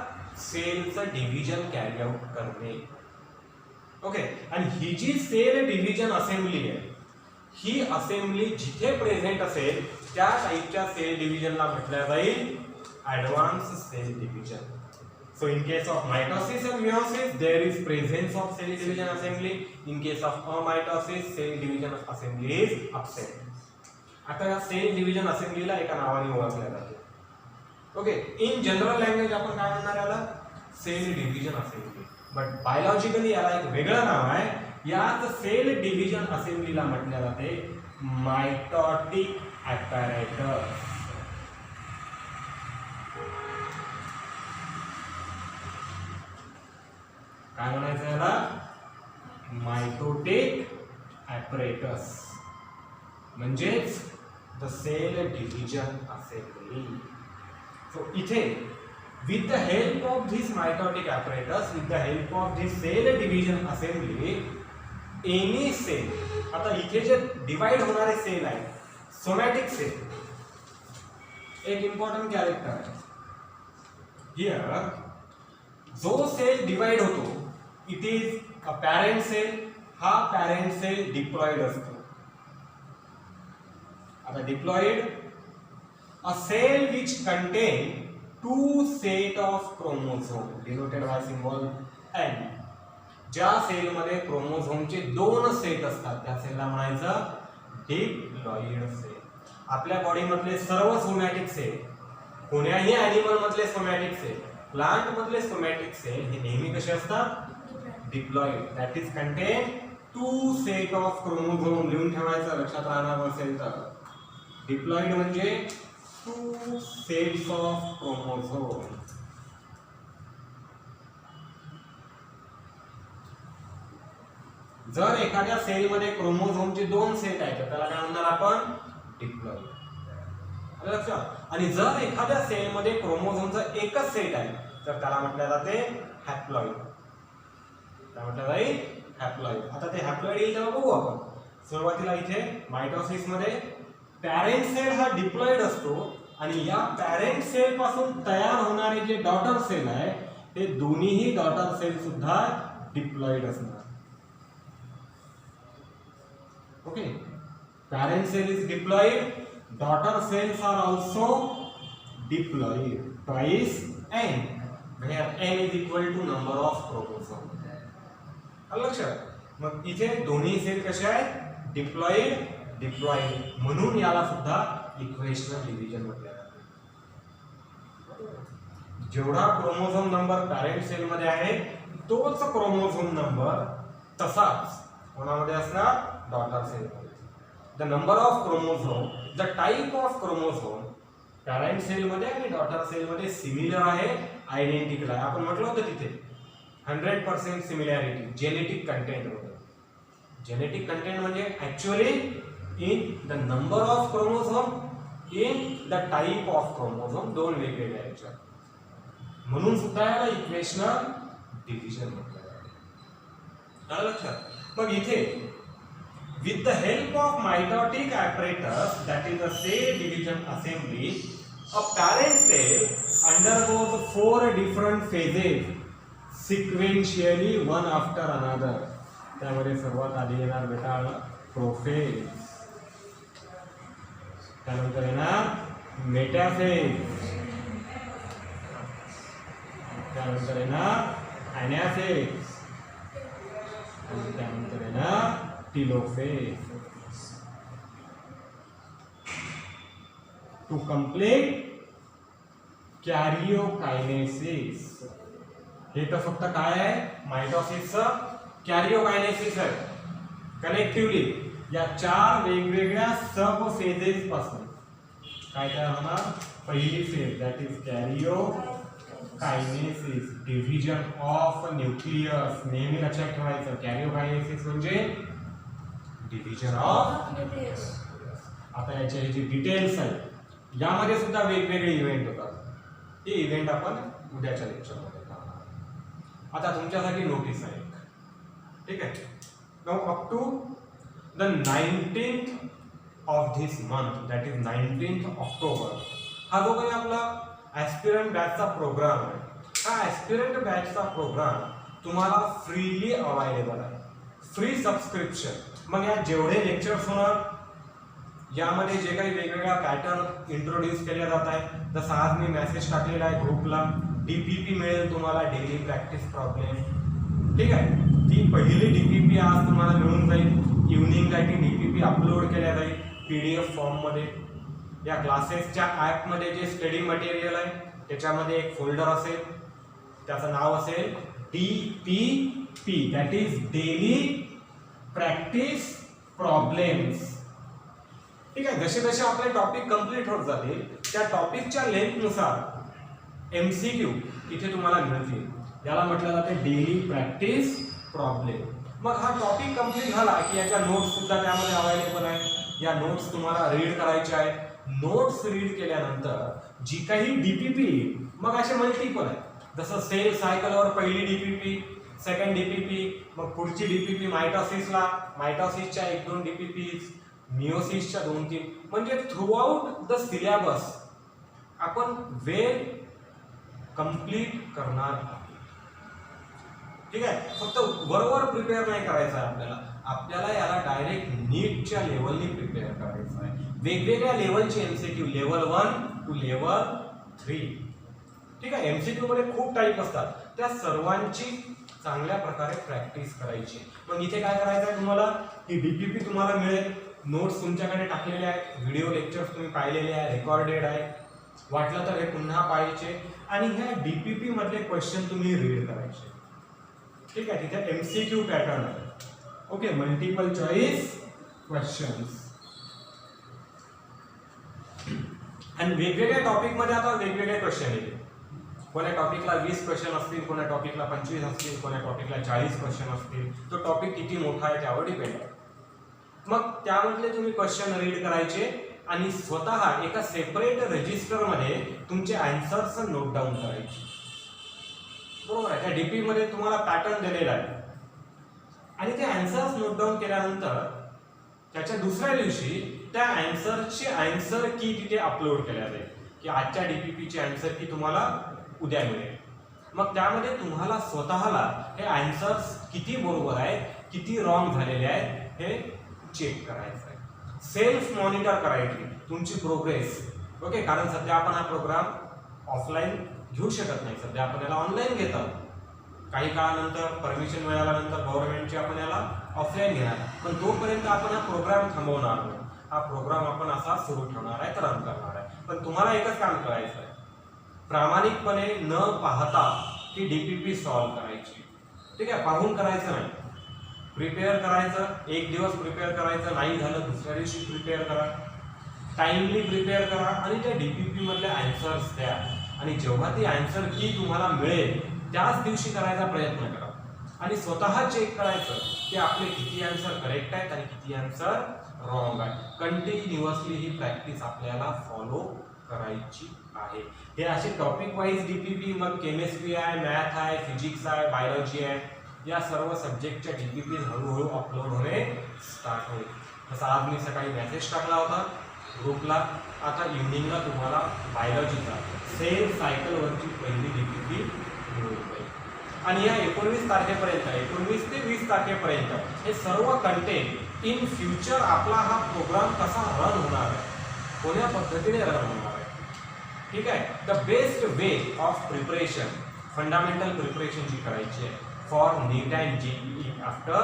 सेलचं डिव्हिजन कॅरी आउट करणे. ओके, आणि ही जी सेल डिव्हिजन असेंबली आहे ही असेंबली जिथे प्रेझेंट असेल त्या टाईपच्या सेल डिव्हिजनला म्हटलं जाईल advance cell division. So in case of mitosis and meiosis there is presence of cell division assembly. In case of amitosis cell division assembly is absent. आता या cell division असेंबलीला एका नावाने ओळखल्या जाते. ओके, इन जनरल लँग्वेज आपण काय म्हणणार याला? Cell division assembly. But biologically याला एक वेगळं नाव आहे. याच सेल डिव्हिजन असेंबलीला म्हटले जाते मायटोटिक ॲपॅरेटस. काय म्हणायचं याला? मायटोटिक ॲपॅरेटस म्हणजेच द सेल डिव्हिजन असेंबली. सो इथे with the help of this mitotic apparatus, with the help of this cell division assembly, any cell, आता इथे जे डिवाइड होणारे सेल आहे सोमॅटिक सेल, एक इम्पॉर्टंट कॅरेक्टर आहे हियर. जो सेल डिवाइड होतो it is a parent cell. हा पॅरेंट सेल डिप्लॉइड असतो. आता diploid a cell which contain two set of chromosome denoted by symbol N. ज्या सेल मध्ये क्रोमोझोमचे 2 सेट असतात त्या सेलला म्हणायचं डिप्लॉइड सेल. आपल्या बॉडी मधले सर्व सोमॅटिक सेल, कोण्याही ॲनिमल मधले सोमॅटिक सेल, प्लांट मधले सोमॅटिक सेल हे नेहमी कसे असतात? Diploid. That is contain 2 set of chromosome. लिहून ठेवायचं, लक्षात राहणार असेल तर. डिप्लॉइड म्हणजे 2 sets of chromosome. जर एखाद्या सेल मध्ये क्रोमोझोमचे 2 सेट आहेत तर त्याला काय म्हणणार आपण? डिप्लॉइड. लक्षात. आणि जर एखाद्या सेल मध्ये क्रोमोझोमचा एकच सेट आहे तर त्याला म्हटले जाते हॅप्लॉइड. काय म्हटलं जाईल? हॅप्लॉइड. आता ते हॅप्लॉइड येईल तेव्हा बघू आपण. सुरुवातीला इथे मायटोसिस मध्ये पॅरेंट सेल हा डिप्लॉइड असतो आणि या पॅरेंट सेल पासून तयार होणारे जे डॉटर सेल आहे ते दोन्हीही डॉटर सेल सुद्धा डिप्लॉइड असणार. Okay, parent cell is diploid, daughter cells are also diploid twice n where n is equal to number of chromosome. लक्षात. मग इथे दोन्ही सेल कसे आहेत? Diploid, diploid. म्हणून याला सुद्धा इक्वेशनल डिव्हिजन म्हटले जाते. जेवढा क्रोमोझोम नंबर पॅरेंट सेल मध्ये आहे तोच क्रोमोझोम नंबर तसाच कोणामध्ये असणार? डॉटर सेल मध्ये. The number of chromosome, the type of chromosome parent cell मध्ये आणि डॉटर सेल मध्ये सिमिलर आहे, आयडेंटिकल आहे. आपण म्हटलं होतं तिथे 100% सिमिलॅरिटी जेनेटिक कंटेंट मध्ये. जेनेटिक कंटेंट म्हणजे actually in the number of chromosome, in the type of chromosome, दोन वेगवेगळे आहेत. म्हणून सुद्धा याला इक्वेशनल डिव्हिजन म्हटलं जातं. आलं लक्षात? मग इथे with the help of mitotic apparatus, that is the cell division assembly, a parent cell undergoes 4 different phases sequentially one after another. त्यामध्ये सर्वात आधी येणार बेटा प्रोफेज, त्यानंतर येणार मेटाफेज, त्यानंतर येणार ॲनाफेज, आणि त्यानंतर येणार टेलोफेज. To complete karyokinesis. हे तर फक्त काय आहे, मायटोसिसचं कॅरिओकायनेसिस आहे. कनेक्टिव्हली या 4 वेगवेगळ्या सब फेजेस पासून काय तयार होणार, पहिली phase that is कॅरिओकायनेसिस, division of nucleus. नेहमी लक्षात ठेवायचं, कॅरिओकायनेसिस म्हणजे डिव्हिजन ऑफ न्यूक्लियस. आता याचे हे जे डिटेल्स आहेत यामध्ये सुद्धा वेगवेगळे इव्हेंट होतात. हे इव्हेंट आपण उद्याच्या लेक्चरमध्ये पाहणार. आता तुमच्यासाठी नोटीस आहे, ठीक आहे. Now up to the 19th of this month, that is 19th October, हा जो काही आपला ॲस्पिरंट बॅचचा प्रोग्राम आहे, हा ॲस्पिरंट बॅचचा प्रोग्राम तुम्हाला फ्रीली अवेलेबल आहे, फ्री सबस्क्रिप्शन. मग या जेवढे लेक्चर्स होणार यामध्ये जे काही वेगवेगळ्या पॅटर्न इंट्रोड्यूस केल्या जात आहेत, जसं आज मी मेसेज टाकलेला आहे ग्रुपला, डीपीपी मिळेल तुम्हाला, डेली प्रॅक्टिस प्रॉब्लेम, ठीक आहे. ती पहिली डीपीपी आज तुम्हाला मिळून जाईल. इव्हनिंगला ती डीपीपी अपलोड केल्या जाईल PDF फॉर्ममध्ये. या क्लासेसच्या ॲपमध्ये जे स्टडी मटेरियल आहे त्याच्यामध्ये एक फोल्डर असेल, त्याचं नाव असेल DPP, that is daily practice problems, ठीक आहे. जसे जसे आपले टॉपिक कंप्लीट होत जातील त्या टॉपिकच्या लेंथनुसार MCQ इथे तुम्हाला मिळतील. याला म्हटलं जाते डेली प्रॅक्टिस प्रॉब्लेम. मग हा टॉपिक कंप्लीट झाला की याच्या नोट्स सुद्धा त्यामध्ये अवेलेबल आहे. या नोट्स तुम्हाला रीड करायच्या आहेत. नोट्स रीड केल्यानंतर जी काही डीपीपी, मग असे मल्टिपल आहे, जसं सेल सायकलवर पहिली डीपीपी, सेकंड डीपीपी, मग पुढची डीपीपी मायटोसिसला, मायटोसिसच्या 1-2 डीपीपीज, मिओसिसच्या 2-3, म्हणजे थ्रू आउट द सिलेबस आपण वेल कंप्लीट करणार आहोत, ठीक आहे. फक्त वरवर प्रिपेअर नाही करायचं आहे आपल्याला याला डायरेक्ट नीटच्या लेवलनी प्रिपेअर करायचं आहे. वेगवेगळ्या लेवलचे MCQ, लेवल 1 टू लेवल 3, ठीक आहे. MCQ मध्ये खूप टाईप असतात, त्या सर्वांची चांगल्या प्रकारे प्रॅक्टिस करायची. मग इथे काय करायचं आहे तुम्हाला, ही डीपीपी तुम्हाला मिळेल, नोट्स तुमच्याकडे टाकलेले आहेत, व्हिडिओ लेक्चर्स तुम्ही पाहिलेले आहे, रेकॉर्डेड आहे, वाटलं तर हे पुन्हा पाहायचे, आणि ह्या डीपीपी मधले क्वेश्चन तुम्ही रीड करायचे, ठीक आहे. तिथे MCQ पॅटर्न आहे, ओके, मल्टिपल चॉईस क्वेश्चन्स. आणि वेगवेगळ्या टॉपिक मध्ये आता वेगवेगळे क्वेश्चन येतील. कोण्या टॉपिकला 20 क्वेश्चन असतील, कोण्या टॉपिकला 25 असतील, कोण्या टॉपिकला 40 क्वेश्चन असतील. तो टॉपिक किती मोठा आहे त्यावर डिपेंड आहे. मग त्यामधले तुम्ही क्वेश्चन रीड करायचे आणि स्वतः एका सेपरेट रजिस्टर मध्ये तुमचे आन्सर्स नोट डाऊन करायचे, बरोबर आहे. त्या डीपी मध्ये तुम्हाला पॅटर्न दिलेला आहे आणि ते आन्सर्स नोट डाऊन केल्यानंतर त्याच्या दुसऱ्या दिवशी त्या आन्सरची आन्सर की तिथे अपलोड केल्या जाईल की आजच्या डीपीपीची आन्सर की तुम्हाला उद्या मिळेल. मग त्यामध्ये तुम्हाला स्वतःला हे आन्सर्स किती बरोबर आहेत, किती रॉंग झालेले आहेत हे चेक करायचं आहे. सेल्फ मॉनिटर करायची तुमची प्रोग्रेस, ओके. कारण सध्या आपण हा प्रोग्राम ऑफलाईन घेऊ शकत नाही, सध्या आपण याला ऑनलाईन घेत आहोत. काही काळानंतर परमिशन मिळाल्यानंतर गव्हर्नमेंटची आपण याला ऑफलाईन घेणार, पण तोपर्यंत आपण हा प्रोग्राम थांबवणार नाही. हा प्रोग्राम आपण असा सुरू ठेवणार आहे, रन करणार आहे. पण तुम्हाला एकच काम करायचं आहे, प्रामाणिकपणे न पाहता ती डीपीपी सॉल्व्ह करायची, ठीक आहे. पाहून करायचं नाही, प्रिपेअर करायचं. एक दिवस प्रिपेअर करायचं, नाही झालं दुसऱ्या दिवशी प्रिपेअर करा, टाइमली प्रिपेअर करा आणि त्या डीपीपी मधले आन्सर्स द्या. आणि जेव्हा ती आन्सर की तुम्हाला मिळेल त्याच दिवशी करायचा प्रयत्न करा आणि स्वतः चेक करायचं की आपले किती आन्सर करेक्ट आहेत आणि किती आन्सर रॉंग आहे. कंटिन्युअसली ही प्रॅक्टिस आपल्याला फॉलो करायची आहे. हे असे टॉपिक वाईज डीपीपी, मग केमिस्ट्री आहे, मॅथ आहे, फिजिक्स आहे, बायोलॉजी आहे, या सर्व सब्जेक्टच्या डीपीपी हळूहळू अपलोड होणे स्टार्ट होईल. तसं आज मी सकाळी मेसेज टाकला होता ग्रुपला, आता इव्हनिंगला तुम्हाला बायोलॉजीचा सेल सायकलवरची पहिली डीपीपी मिळून जाईल. आणि या 19 तारखेपर्यंत 19 ते 20 तारखेपर्यंत हे सर्व कंटेंट इन फ्युचर आपला हा प्रोग्राम कसा रन होणार आहे, कोण्या पद्धतीने रन होणार आहे, ठीक आहे. The best way of preparation, fundamental preparation जी करायची आहे for NEET and JEE after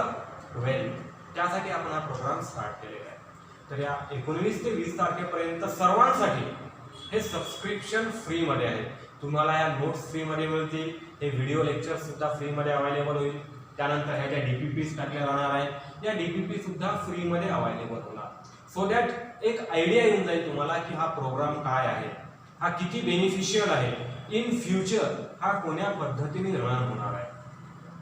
12, त्यासाठी आपण हा प्रोग्राम स्टार्ट केलेला आहे. तर या 19 ते 20 तारखेपर्यंत सर्वांसाठी हे सबस्क्रिप्शन फ्रीमध्ये आहे. तुम्हाला या नोट्स फ्रीमध्ये मिळतील, हे व्हिडिओ लेक्चर सुद्धा फ्रीमध्ये अवेलेबल होईल. त्यानंतर ह्या ज्या डीपीपीज टाकल्या जाणार आहेत या डीपीपी सुद्धा फ्रीमध्ये अवेलेबल होणार. सो दॅट एक आयडिया येऊन जाईल तुम्हाला की हा प्रोग्राम काय आहे, हा किती बेनिफिशियल आहे, इन फ्युचर हा कोण्या पद्धतीने रन होणार आहे,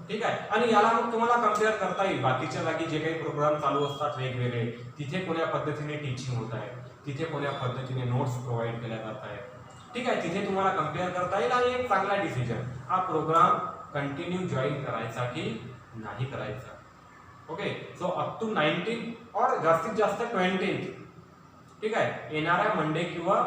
ठीक आहे. आणि याला मग तुम्हाला कम्पेअर करता येईल बाकीच्या जागी जे काही प्रोग्राम चालू असतात वेगवेगळे, तिथे कोण्या पद्धतीने टीचिंग होत आहे, तिथे कोण्या पद्धतीने नोट्स प्रोव्हाइड केल्या जात आहेत, ठीक आहे. तिथे तुम्हाला कम्पेअर करता येईल आणि एक चांगला डिसिजन, हा प्रोग्राम कंटिन्यू जॉईन करायचा की नाही करायचा. ओके. सो अप टू 19 और जास्तीत जास्त 20, ठीक आहे, येणाऱ्या मंडे किंवा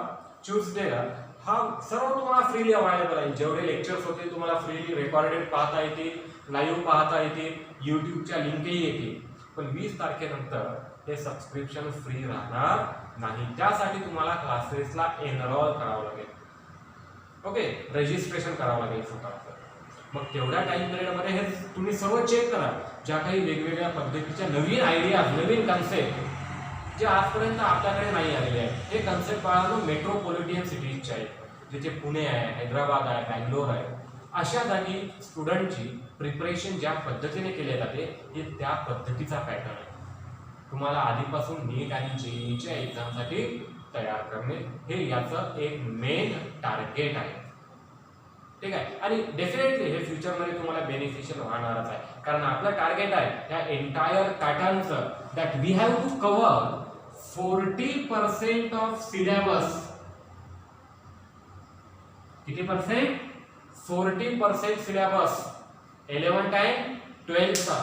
ट्यूसडेला हा सर्व तुम्हाला फ्रीली अवेलेबल आहे. जेवढे लेक्चर्स होतील तुम्हाला फ्रीली रेकॉर्डेड पाहता येतील, लाईव्ह पाहता येतील, यूट्यूबच्या लिंकही येतील. पण 20 तारखेनंतर हे सबस्क्रिप्शन फ्री राहणार नाही. त्यासाठी तुम्हाला क्लासेसला एनरोल करावं लागेल. ओके, रजिस्ट्रेशन करावं लागेल स्वतःचं. मग तेवढ्या टाइम पिरियडमध्ये हे तुम्ही सर्व चेक करा, ज्या काही वेगवेगळ्या पद्धतीच्या नवीन आयडिया, नवीन कन्सेप्ट जे आजपर्यंत आपल्याकडे नाही आलेले आहेत. हे कन्सेप्ट बाळांनो मेट्रोपॉलिटन सिटीजचे आहेत, जिथे पुणे आहे, हैदराबाद आहे, बँगलोर आहे, अशा जागी स्टुडंटची प्रिपरेशन ज्या पद्धतीने केले जाते हे त्या पद्धतीचा पॅटर्न आहे. तुम्हाला आधीपासून नीट आणि जेईईच्या एक्झामसाठी तयार करणे हे याचं एक मेन टार्गेट आहे, ठीक आहे. आणि डेफिनेटली हे फ्युचरमध्ये तुम्हाला बेनिफिशियल होणारच आहे, कारण आपलं टार्गेट आहे या एंटायर पॅटर्नचं that we have to cover 40% of syllabus. किती पर्सेंट? 40% सिलेबस 11th आणि 12th चा.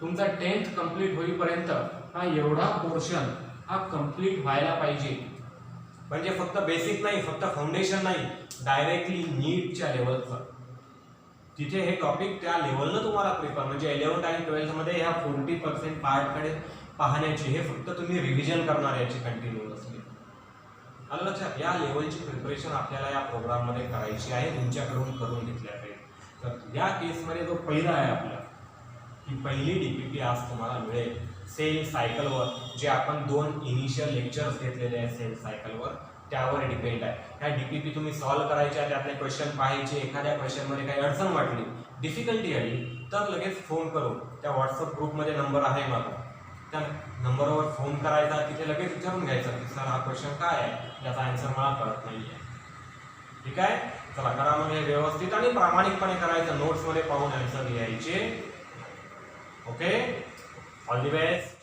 तुमचा 10th कंप्लीट होईपर्यंत हा एवढा पोर्शन हा कंप्लीट व्हायला पाहिजे. म्हणजे फक्त बेसिक नाही, फक्त फाउंडेशन नाही, डायरेक्टली नीटच्या लेवलचं. तिथे हे टॉपिक त्या लेवलनं तुम्हाला प्रिपेअर, म्हणजे 11th आणि 12th मध्ये ह्या 40% पार्टकडे पाहण्याची, हे फक्त तुम्ही रिव्हिजन करणार याची कंटिन्युअसली. आलं लक्षात? या लेवलची प्रिपरेशन आपल्याला या प्रोग्राममध्ये करायची आहे, तुमच्याकडून करून घेतल्या पाहिजे. तर या केसमध्ये जो पहिला आहे आपला, ही पहिली डीपीपी आज तुम्हाला मिळेल सेल सायकलवर, जे आपण 2 इनिशियल लेक्चर्स घेतलेले आहेत सेल सायकलवर, त्यावर डिपेंड आहे. ह्या डीपीपी तुम्ही सॉल्व्ह करायच्या, त्यातले क्वेश्चन पाहायचे. एखाद्या क्वेश्चनमध्ये काही अडचण वाटली, डिफिकल्टी आली, तर लगेच फोन करू. त्या व्हॉट्सअप ग्रुपमध्ये नंबर आहे माझा, त्या नंबरवर फोन करायचा, तिथे लगेच विचारून घ्यायचं की सर हा क्वेश्चन काय आहे, याचा आन्सर मला कळत नाही आहे, ठीक आहे. चला करा मग हे व्यवस्थित आणि प्रामाणिकपणे करायचं, नोट्समध्ये पाहून आन्सर लिहायचे. Okay, all the best.